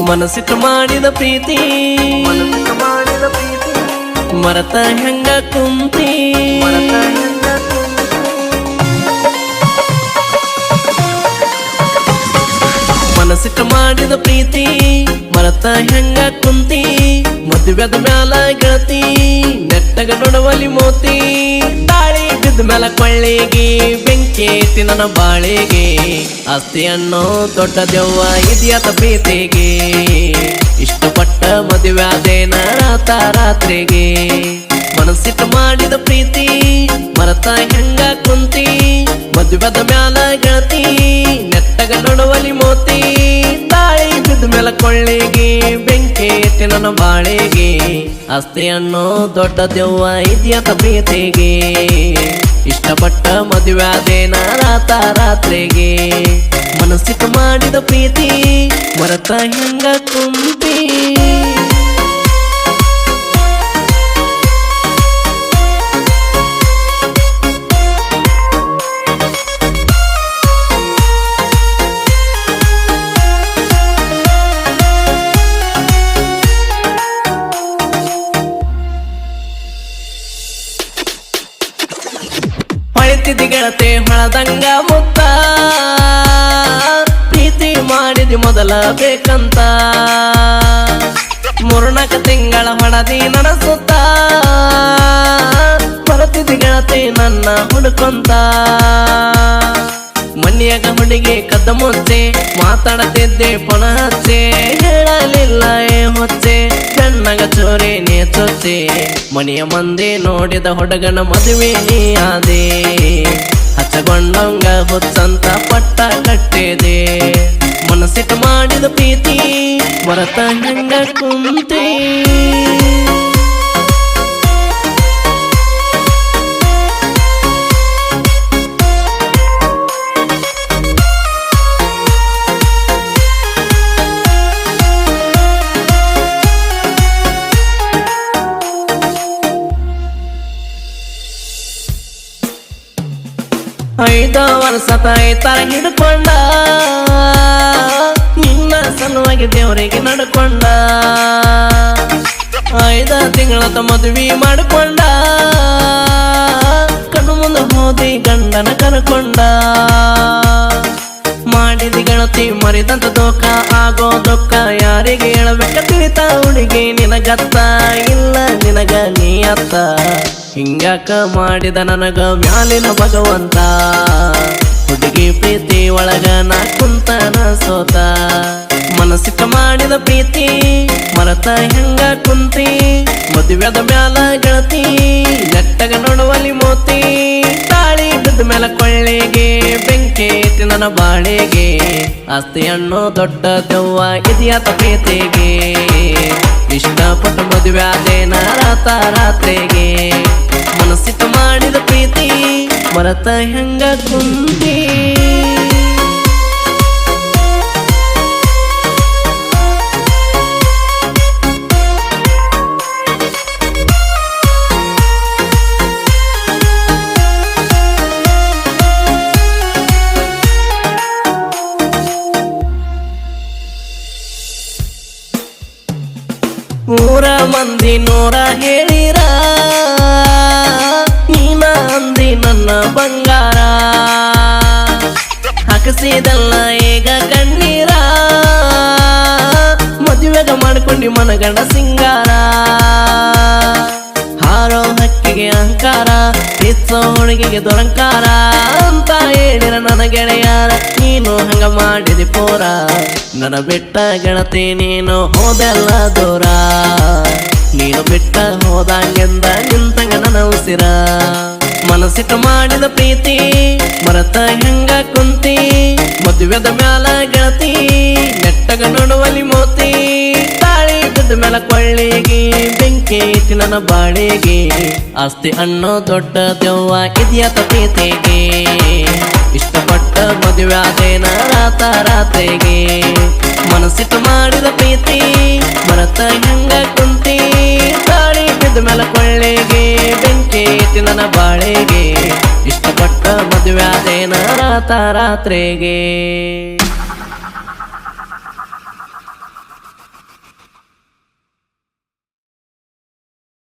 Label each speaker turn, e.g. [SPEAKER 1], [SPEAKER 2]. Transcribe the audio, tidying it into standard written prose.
[SPEAKER 1] ಮನಸ್ಸಿಟ್ಟು ಮಾಡಿದ ಪ್ರೀತಿ ಮರತ ಹೆಂಗ ಕುಂತಿ ಮನಸ್ಸಿಟ್ಟು ಮಾಡಿದ ಪ್ರೀತಿ ಮರತ ಹೆಂಗ ಕುಂತಿ ಮದುವೆದ ಮ್ಯಾಲ ಗೆಳತಿ ನೆಟ್ಟಗ ನೊಡವಲಿ ಮೋತಿ ತಾಳಿ ಬಿದ್ದ ಮ್ಯಾಲ ಕೊಳ್ಳಿಗೆ ಬೆಂಕಿ ಐತಿ ನನ್ನ ಬಾಳಿಗೆ ಆಸ್ತಿ ಅನ್ನೋ ದೊಡ್ಡ ದೆವ್ವ ಇದೆಯತ ಪ್ರೀತಿಗೆ ಇಷ್ಟಪಟ್ಟ ಮದುವೆ ಆದೇನ ರಾತ್ರಿಗೆ ಮನಸ್ಸಿಟ್ಟು ಮಾಡಿದ ಪ್ರೀತಿ ಮರತ ಹೆಂಗ ಕುಂತಿ ಮದುವೆದ ಮ್ಯಾಲ ಗೆಳತಿ ನೆಟ್ಟಗ ನೊಡವಲಿ ಮೋತಿ ತಾಳಿ ಬಿದ್ದ ಮ್ಯಾಲ ಕೊಳ್ಳಿಗೆ ಬೆಂಕಿ ಐತಿ ನನ್ನ ಬಾಳಿಗೆ ಆಸ್ತಿ ಅನ್ನೋ ದೊಡ್ಡ ದೆವ್ವ ಇದೆಯತ ಪ್ರೀತಿಗೆ ಇಷ್ಟಪಟ್ಟ ಮದುವೆ ಆದೇನ ರಾತ್ರಿಗೆ ಮನಸ್ಸಿಟ್ಟು ಮಾಡಿದ ಪ್ರೀತಿ ಮರತ ಹೆಂಗ ಕುಂತಿ ಹೊಳಿತಿದ್ದಿ ಗೆಳತೆ ಹೊಳದಂಗ ಮುತ್ತ ಪ್ರೀತಿ ಮಾಡಿದಿ ಮೊದಲ ಬೇಕಂತ ಮೂರ್ನಾಕ ತಿಂಗಳ ಹೊಡದಿ ನಡೆಸುತ್ತ ಬರುತ್ತಿದ್ದಿ ಗೆಳತೆ ನನ್ನ ಹುಡುಕೊಂತ ಮನೆಯಾಗ ಹುಡುಗಿ ಕದ್ದ ಮುಚ್ಚೆ ಮಾತಾಡತಿದ್ದೆ ಪುನಃ ಹಚ್ಚೆ ಹೇಳಲಿಲ್ಲ ಹೊಚ್ಚೆ ಕಣ್ಣಗ ಚೋರೆ ನೇ ಚೊಚ್ಚೆ ಮನೆಯ ಮಂದಿ ನೋಡಿದ ಹುಡುಗನ ಮದುವೆ ನೀ ಆದೆ ಹಚ್ಚಗೊಂಡಂಗ ಹುಚ್ಚಂತ ಪಟ್ಟ ಕಟ್ಟಿದೆ ಮನಸ್ಸಿಟ್ಟು ಮಾಡಿದ ಪ್ರೀತಿ ಮರತ ಹೆಂಗ ಕುಂತಿ ಐದ ವರ್ಷ ತಾಯ್ತಾರ ಹಿಡ್ಕೊಂಡ ನಿನ್ನ ಸಲುವಾಗಿ ದೇವರಿಗೆ ನಡ್ಕೊಂಡ 5 ತಿಂಗಳ ಮದುವೆ ಮಾಡಿಕೊಂಡ ಕಣ್ಣು ಮುಂದೆ ಹೋದಿ ಗಂಡನ ಕರ್ಕೊಂಡ ಮಾಡಿದಿ ಗೆಳತಿ ಮರಿದಂತ ದೋಖ ಆಗೋ ದುಃಖ ಯಾರಿಗೆ ಹೇಳಬೇಕ ತಿಳಿತ ಹುಡುಗಿ ನಿನಗತ್ತ ಇಲ್ಲ ನಿನಗ ನೀ ಅತ್ತ ಹಿಂಗಾಕ ಮಾಡಿದ ನನಗ ಮ್ಯಾಲಿನ ಭಗವಂತ ಹುಡುಗಿ ಪ್ರೀತಿ ಒಳಗ ನಾ ಕುಂತನ ಸೋತ ಮನಸ್ಸಿಟ್ಟು ಮಾಡಿದ ಪ್ರೀತಿ ಮರತ ಹೆಂಗ ಕುಂತಿ ಮದುವೆದ ಮ್ಯಾಲ ಗೆಳತಿ ನೆಟ್ಟಗ ನೋಡುವಲಿ ಮೋತಿ ತಾಳಿ ಬಿದ್ದ ಮ್ಯಾಲ ಕೊಳ್ಳಿಗೆ ಬೆಂಕಿ ಐತಿ ನನ್ನ ಬಾಳಿಗೆ ಆಸ್ತಿ ಅನ್ನೋ ದೊಡ್ಡ ದೆವ್ವ ಇದೆಯತ ಪ್ರೀತಿಗೆ ಇಷ್ಟಪಟ್ಟು ಮದುವೆ ಆದೇನ ರಾತ್ರಿಗೆ ಮನಸ್ಸಿಟ್ಟು ಮಾಡಿದ ಪ್ರೀತಿ ಮರತ ಹೆಂಗ ಕುಂತಿ ಊರ ಮಂದಿ ನೂರ ಹೇಳಿರ ನೀನ ಅಂದಿ ನನ್ನ ಬಂಗಾರ ಹಾಕಿಸಿದಲ್ಲ ಈಗ ಕಣ್ಣೀರ ಮದುವೆಗ ಮಾಡ್ಕೊಂಡಿ ಮನಗಂಡ ಸಿಂಗಾರ ಹಾರೋ ಹಕ್ಕಿಗೆ ಅಹಂಕಾರ ಇಚ್ಚೋ ಹುಡುಗಿಗೆ ದುರಂಕಾರ ಅಂತ ಹೇಳಿರ ನನ್ನ ಗೆಳೆಯಾರ ನೀನು ಹಂಗ ಮಾಡಿದಿ ಪೋರ ನನ್ನ ಬಿಟ್ಟ ಗೆಳತಿ ನೀನು ಹೋದೆಲ್ಲ ದೂರ ನೀನು ಬಿಟ್ಟ ಹೋದಂಗೆಂದ ನಿಂತಂಗ ನನ್ನ ಉಸಿರ ಮನಸ್ಸಿಟ್ಟು ಮಾಡಿದ ಪ್ರೀತಿ ಮರತ ಹೆಂಗ ಕುಂತಿ ಮದುವೆದ ಮ್ಯಾಲ ಗೆಳತಿ ನೆಟ್ಟಗ ನೋಡುವಲಿ ಮೋತಿ ತಾಳಿ ಬಿದ್ದ ಮ್ಯಾಲ ಕೊಳ್ಳಿಗೆ ಬೆಂಕಿ ಐತಿ ನನ್ನ ಬಾಳಿಗೆ ಆಸ್ತಿ ಅನ್ನೋ ದೊಡ್ಡ ದೆವ್ವ ಇದೆಯತ ಪ್ರೀತಿಗೆ ಇಷ್ಟಪಟ್ಟ ಮದುವೆ ಆದೇನ ರಾತ್ರಿಗೆ ಮನಸ್ಸಿಟ್ಟು ಮಾಡಿದ ಪ್ರೀತಿ ಮರತ ಹೆಂಗ ಕುಂತಿ ತಾಳಿ ಬಿದ್ದ ಮ್ಯಾಲ ಕೊಳ್ಳಿಗೆ ಬೆಂಕಿ ಐತಿ ನನ್ನ ಬಾಳಿಗೆ ಇಷ್ಟಪಟ್ಟ ಮದುವೆ ಆದೇನ ರಾತ್ರಿಗೆ